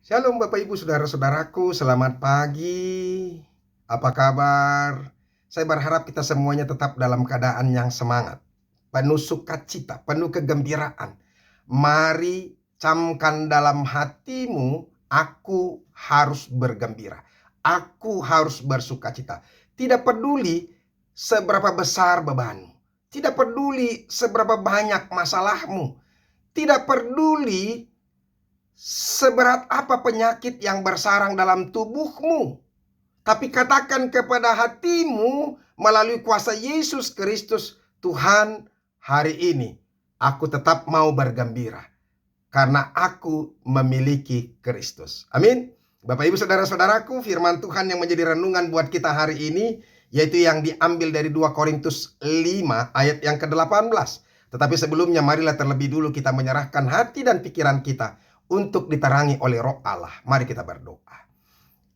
Shalom Bapak Ibu Saudara-saudaraku, selamat pagi. Apa kabar? Saya berharap kita semuanya tetap dalam keadaan yang semangat, penuh sukacita, penuh kegembiraan. Mari camkan dalam hatimu, aku harus bergembira. Aku harus bersukacita. Tidak peduli seberapa besar bebanmu. Tidak peduli seberapa banyak masalahmu. Tidak peduli seberat apa penyakit yang bersarang dalam tubuhmu. Tapi katakan kepada hatimu melalui kuasa Yesus Kristus, Tuhan, hari ini aku tetap mau bergembira karena aku memiliki Kristus. Amin. Bapak Ibu Saudara-saudaraku, firman Tuhan yang menjadi renungan buat kita hari ini yaitu yang diambil dari 2 Korintus 5 ayat yang ke-18. Tetapi sebelumnya marilah terlebih dulu kita menyerahkan hati dan pikiran kita untuk diterangi oleh Roh Allah. Mari kita berdoa.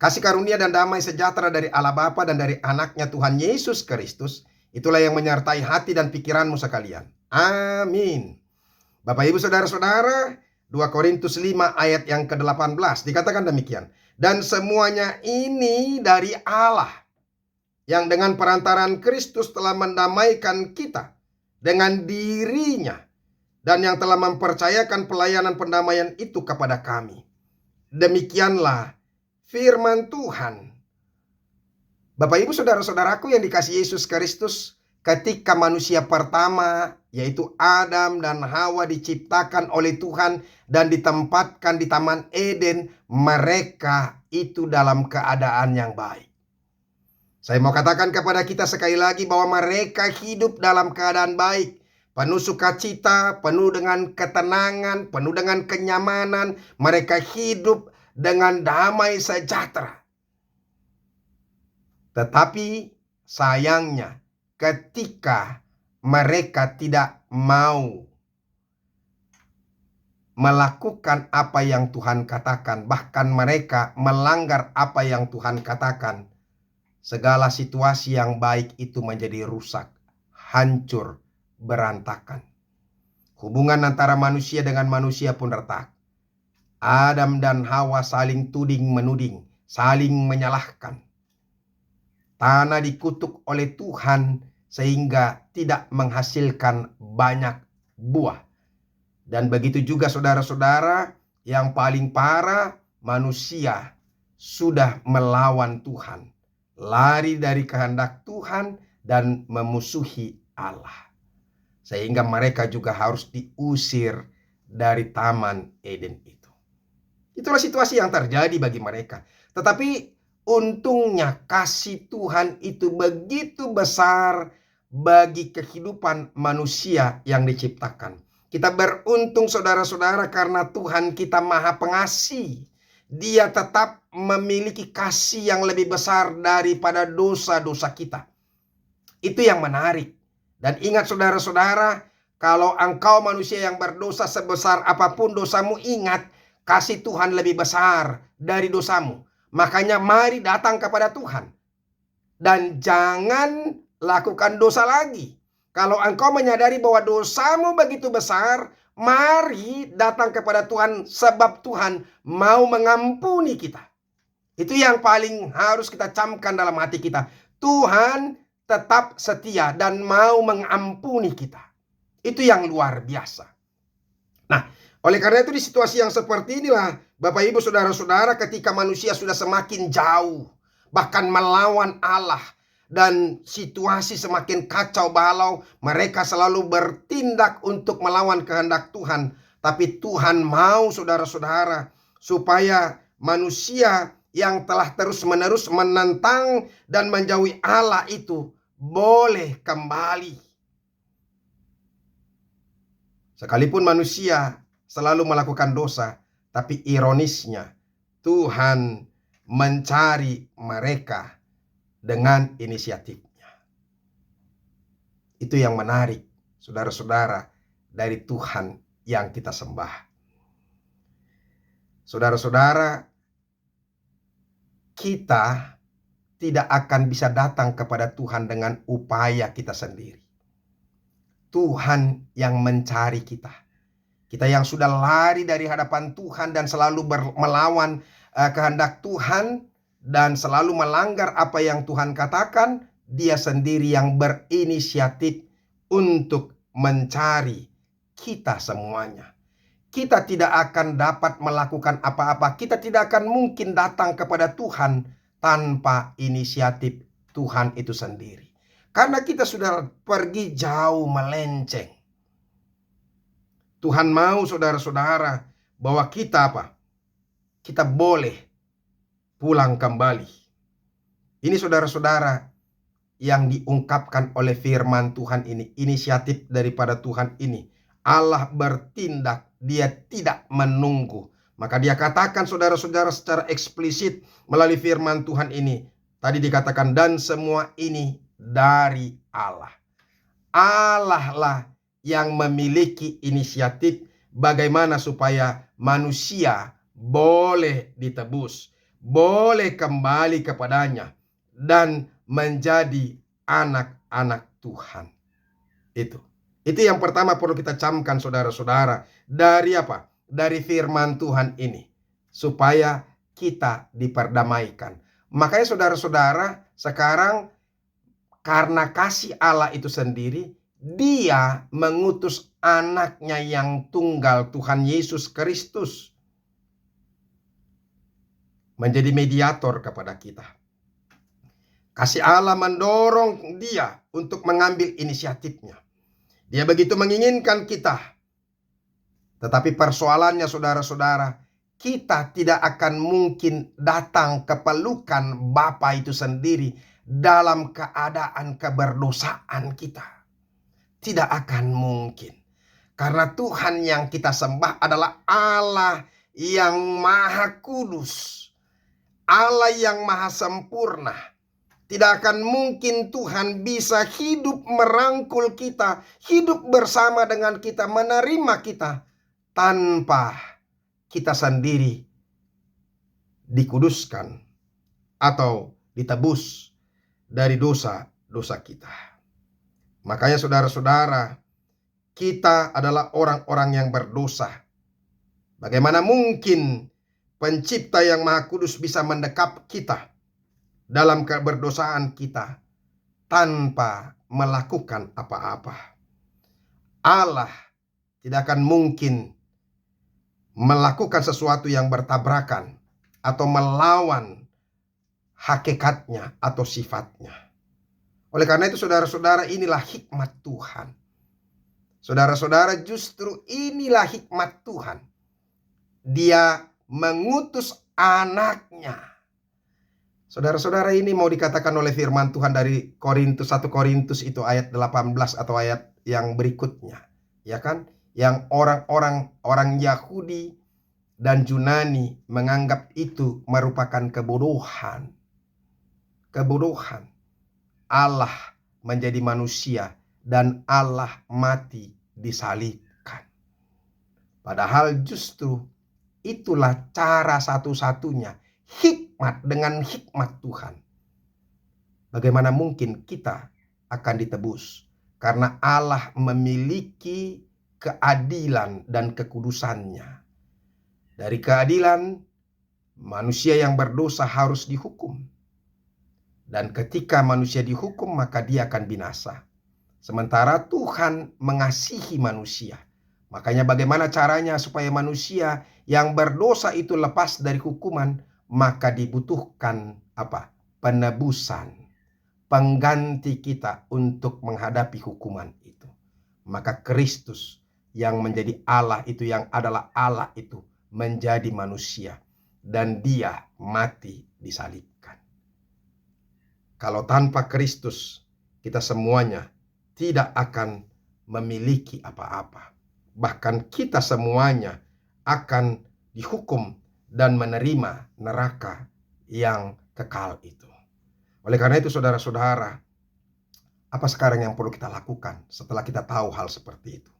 Kasih karunia dan damai sejahtera dari Allah Bapa dan dari anaknya Tuhan Yesus Kristus, itulah yang menyertai hati dan pikiranmu sekalian. Amin. Bapak Ibu Saudara-saudara, 2 Korintus 5 ayat yang ke-18 dikatakan demikian. Dan semuanya ini dari Allah, yang dengan perantaran Kristus telah mendamaikan kita dengan dirinya, dan yang telah mempercayakan pelayanan pendamaian itu kepada kami. Demikianlah firman Tuhan. Bapak Ibu Saudara-saudaraku yang dikasihi Yesus Kristus, ketika manusia pertama yaitu Adam dan Hawa diciptakan oleh Tuhan dan ditempatkan di Taman Eden, mereka itu dalam keadaan yang baik. Saya mau katakan kepada kita sekali lagi bahwa mereka hidup dalam keadaan baik, penuh sukacita, penuh dengan ketenangan, penuh dengan kenyamanan. Mereka hidup dengan damai sejahtera. Tetapi sayangnya ketika mereka tidak mau melakukan apa yang Tuhan katakan, bahkan mereka melanggar apa yang Tuhan katakan, segala situasi yang baik itu menjadi rusak, hancur, berantakan. Hubungan antara manusia dengan manusia pun retak. Adam dan Hawa saling tuding-menuding, saling menyalahkan. Tanah dikutuk oleh Tuhan sehingga tidak menghasilkan banyak buah. Dan begitu juga saudara-saudara, yang paling parah, manusia sudah melawan Tuhan, lari dari kehendak Tuhan dan memusuhi Allah. Sehingga mereka juga harus diusir dari Taman Eden itu. Itulah situasi yang terjadi bagi mereka. Tetapi untungnya kasih Tuhan itu begitu besar bagi kehidupan manusia yang diciptakan. Kita beruntung saudara-saudara karena Tuhan kita Maha Pengasih. Dia tetap memiliki kasih yang lebih besar daripada dosa-dosa kita. Itu yang menarik. Dan ingat saudara-saudara, kalau engkau manusia yang berdosa sebesar apapun dosamu, ingat kasih Tuhan lebih besar dari dosamu. Makanya mari datang kepada Tuhan. Dan jangan lakukan dosa lagi. Kalau engkau menyadari bahwa dosamu begitu besar, mari datang kepada Tuhan sebab Tuhan mau mengampuni kita. Itu yang paling harus kita camkan dalam hati kita. Tuhan tetap setia dan mau mengampuni kita. Itu yang luar biasa. Nah, oleh karena itu di situasi yang seperti inilah, Bapak Ibu Saudara-saudara, ketika manusia sudah semakin jauh, bahkan melawan Allah, dan situasi semakin kacau balau, mereka selalu bertindak untuk melawan kehendak Tuhan. Tapi Tuhan mau saudara-saudara, supaya manusia yang telah terus-menerus menentang dan menjauhi Allah itu boleh kembali. Sekalipun manusia selalu melakukan dosa, tapi ironisnya Tuhan mencari mereka dengan inisiatifnya. Itu yang menarik, saudara-saudara, dari Tuhan yang kita sembah. Saudara-saudara, kita tidak akan bisa datang kepada Tuhan dengan upaya kita sendiri. Tuhan yang mencari kita. Kita yang sudah lari dari hadapan Tuhan dan selalu melawan kehendak Tuhan dan selalu melanggar apa yang Tuhan katakan, Dia sendiri yang berinisiatif untuk mencari kita semuanya. Kita tidak akan dapat melakukan apa-apa. Kita tidak akan mungkin datang kepada Tuhan tanpa inisiatif Tuhan itu sendiri. Karena kita sudah pergi jauh melenceng. Tuhan mau saudara-saudara bahwa kita apa? Kita boleh pulang kembali. Ini saudara-saudara yang diungkapkan oleh firman Tuhan ini. Inisiatif daripada Tuhan ini. Allah bertindak, Dia tidak menunggu. Maka Dia katakan saudara-saudara secara eksplisit melalui firman Tuhan ini. Tadi dikatakan dan semua ini dari Allah. Allah lah yang memiliki inisiatif bagaimana supaya manusia boleh ditebus, boleh kembali kepadanya dan menjadi anak-anak Tuhan. Itu yang pertama perlu kita camkan saudara-saudara. Dari apa? Dari firman Tuhan ini. Supaya kita diperdamaikan. Makanya saudara-saudara sekarang karena kasih Allah itu sendiri, Dia mengutus anaknya yang tunggal Tuhan Yesus Kristus menjadi mediator kepada kita. Kasih Allah mendorong Dia untuk mengambil inisiatifnya. Dia begitu menginginkan kita. Tetapi persoalannya saudara-saudara, kita tidak akan mungkin datang ke pelukan Bapa itu sendiri dalam keadaan keberdosaan kita. Tidak akan mungkin. Karena Tuhan yang kita sembah adalah Allah yang Maha Kudus. Allah yang Maha Sempurna. Tidak akan mungkin Tuhan bisa hidup merangkul kita, hidup bersama dengan kita, menerima kita, tanpa kita sendiri dikuduskan atau ditebus dari dosa-dosa kita. Makanya saudara-saudara, kita adalah orang-orang yang berdosa. Bagaimana mungkin Pencipta yang Maha Kudus bisa mendekap kita dalam keberdosaan kita tanpa melakukan apa-apa? Allah tidak akan mungkin melakukan sesuatu yang bertabrakan atau melawan hakikatnya atau sifatnya. Oleh karena itu saudara-saudara, inilah hikmat Tuhan. Saudara-saudara, justru inilah hikmat Tuhan. Dia mengutus anaknya. Saudara-saudara, ini mau dikatakan oleh firman Tuhan dari 1 Korintus itu ayat 18 atau ayat yang berikutnya. Ya kan? Yang orang Yahudi dan Yunani menganggap itu merupakan kebodohan. Kebodohan. Allah menjadi manusia dan Allah mati disalibkan. Padahal justru itulah cara satu-satunya, hikmat dengan hikmat Tuhan. Bagaimana mungkin kita akan ditebus? Karena Allah memiliki keadilan dan kekudusannya. Dari keadilan, manusia yang berdosa harus dihukum. Dan ketika manusia dihukum, maka dia akan binasa. Sementara Tuhan mengasihi manusia. Makanya bagaimana caranya supaya manusia yang berdosa itu lepas dari hukuman? Maka dibutuhkan apa? Penebusan. Pengganti kita untuk menghadapi hukuman itu. Maka Kristus yang menjadi Allah itu, yang adalah Allah itu, menjadi manusia. Dan Dia mati disalibkan. Kalau tanpa Kristus, kita semuanya tidak akan memiliki apa-apa. Bahkan kita semuanya akan dihukum dan menerima neraka yang kekal itu. Oleh karena itu saudara-saudara, apa sekarang yang perlu kita lakukan setelah kita tahu hal seperti itu?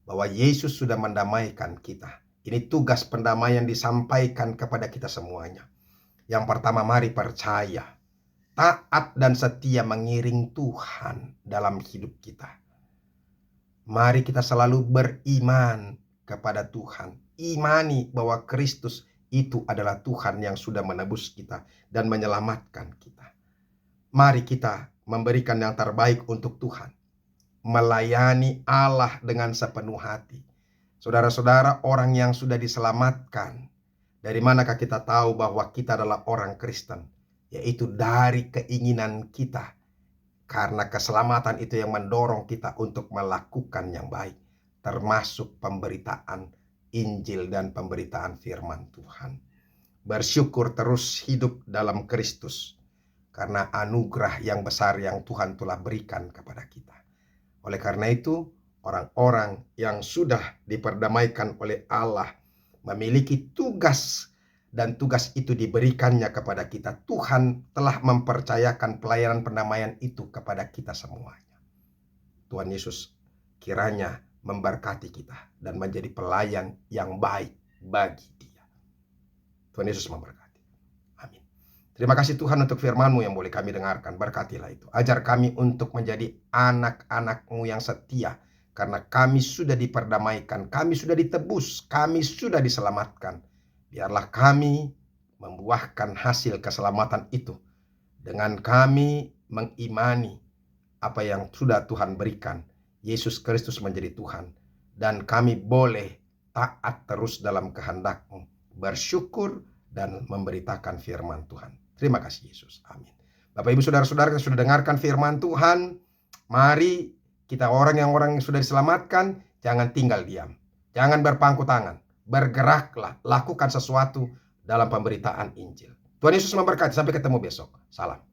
Bahwa Yesus sudah mendamaikan kita. Ini tugas pendamaian disampaikan kepada kita semuanya. Yang pertama, mari percaya. Taat dan setia mengiring Tuhan dalam hidup kita. Mari kita selalu beriman kepada Tuhan. Imani bahwa Kristus itu adalah Tuhan yang sudah menebus kita dan menyelamatkan kita. Mari kita memberikan yang terbaik untuk Tuhan. Melayani Allah dengan sepenuh hati. Saudara-saudara, orang yang sudah diselamatkan, dari manakah kita tahu bahwa kita adalah orang Kristen? Yaitu dari keinginan kita. Karena keselamatan itu yang mendorong kita untuk melakukan yang baik, termasuk pemberitaan Injil dan pemberitaan firman Tuhan. Bersyukur terus hidup dalam Kristus, karena anugerah yang besar yang Tuhan telah berikan kepada kita. Oleh karena itu, orang-orang yang sudah diperdamaikan oleh Allah memiliki tugas, dan tugas itu diberikannya kepada kita. Tuhan telah mempercayakan pelayanan pendamaian itu kepada kita semuanya. Tuhan Yesus kiranya memberkati kita dan menjadi pelayan yang baik bagi Dia. Tuhan Yesus memberkati. Amin. Terima kasih Tuhan untuk firman-Mu yang boleh kami dengarkan. Berkatilah itu. Ajar kami untuk menjadi anak-anak-Mu yang setia. Karena kami sudah diperdamaikan, kami sudah ditebus, kami sudah diselamatkan. Biarlah kami membuahkan hasil keselamatan itu dengan kami mengimani apa yang sudah Tuhan berikan. Yesus Kristus menjadi Tuhan. Dan kami boleh taat terus dalam kehendak-Mu, bersyukur dan memberitakan firman Tuhan. Terima kasih Yesus. Amin. Bapak Ibu Saudara-saudara yang sudah dengarkan firman Tuhan, mari kita orang yang sudah diselamatkan, jangan tinggal diam. Jangan berpangku tangan. Bergeraklah, lakukan sesuatu dalam pemberitaan Injil. Tuhan Yesus memberkati. Sampai ketemu besok. Salam.